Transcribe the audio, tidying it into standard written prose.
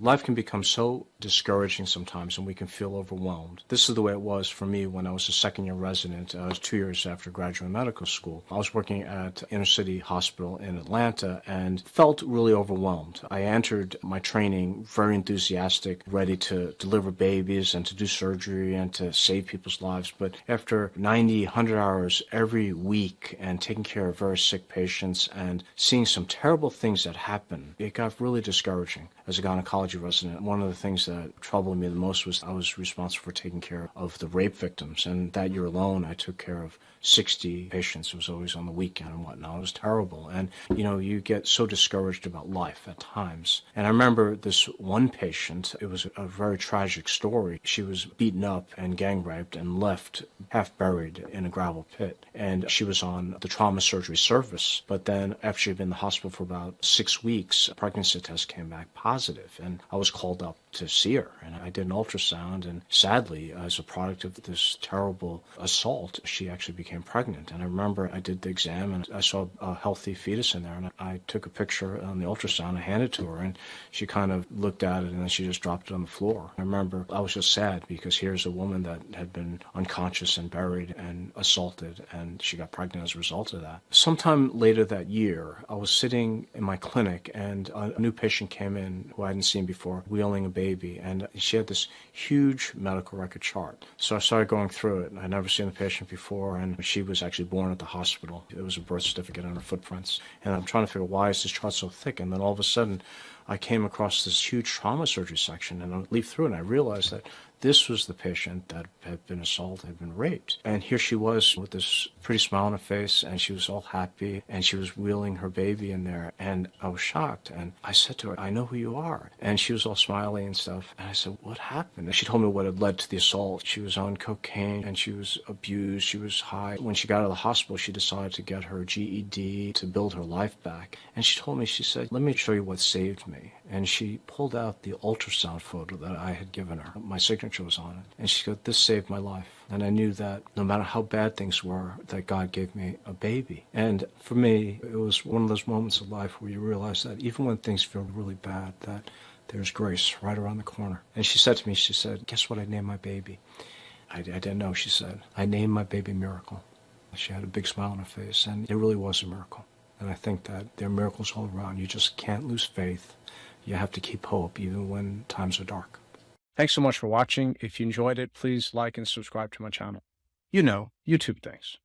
Life can become so discouraging sometimes, and we can feel overwhelmed. This is the way it was for me when I was a second-year resident. I was 2 years after graduating medical school. I was working at inner city hospital in Atlanta and felt really overwhelmed. I entered my training very enthusiastic, ready to deliver babies and to do surgery and to save people's lives. But after 90, 100 hours every week and taking care of very sick patients and seeing some terrible things that happen, it got really discouraging. As a gynecology resident, one of the things that troubled me the most was I was responsible for taking care of the rape victims. And that year alone, I took care of 60 patients. It was always on the weekend and whatnot. It was terrible. And, you get so discouraged about life at times. And I remember this one patient, it was a very tragic story. She was beaten up and gang raped and left half buried in a gravel pit. And she was on the trauma surgery service. But then after she had been in the hospital for about 6 weeks, a pregnancy test came back positive. And I was called up to see her. And I did an ultrasound. And sadly, as a product of this terrible assault, she actually became pregnant. And I remember I did the exam and I saw a healthy fetus in there. And I took a picture on the ultrasound. I handed it to her. And she kind of looked at it and then she just dropped it on the floor. I remember I was just sad because here's a woman that had been unconscious and buried and assaulted. And she got pregnant as a result of that. Sometime later that year, I was sitting in my clinic and a new patient came in who I hadn't seen before, wheeling a baby, and she had this huge medical record chart. So I started going through it. I'd never seen the patient before, and she was actually born at the hospital. It was a birth certificate on her footprints. And I'm trying to figure, why is this chart so thick? And then all of a sudden, I came across this huge trauma surgery section, and I leafed through it, and I realized that this was the patient that had been assaulted, had been raped. And here she was with this pretty smile on her face, and she was all happy, and she was wheeling her baby in there. And I was shocked. And I said to her, I know who you are. And she was all smiley and stuff. And I said, what happened? And she told me what had led to the assault. She was on cocaine, and she was abused. She was high. When she got out of the hospital, she decided to get her GED to build her life back. And she told me, she said, let me show you what saved me. And she pulled out the ultrasound photo that I had given her. My signature was on it. And she said, this saved my life. And I knew that no matter how bad things were, that God gave me a baby. And for me, it was one of those moments of life where you realize that even when things feel really bad, that there's grace right around the corner. And she said to me, she said, guess what I named my baby? I didn't know, she said. I named my baby Miracle. She had a big smile on her face, and it really was a miracle. And I think that there are miracles all around. You just can't lose faith. You have to keep hope even when times are dark. Thanks so much for watching. If you enjoyed it, please like and subscribe to my channel. YouTube things.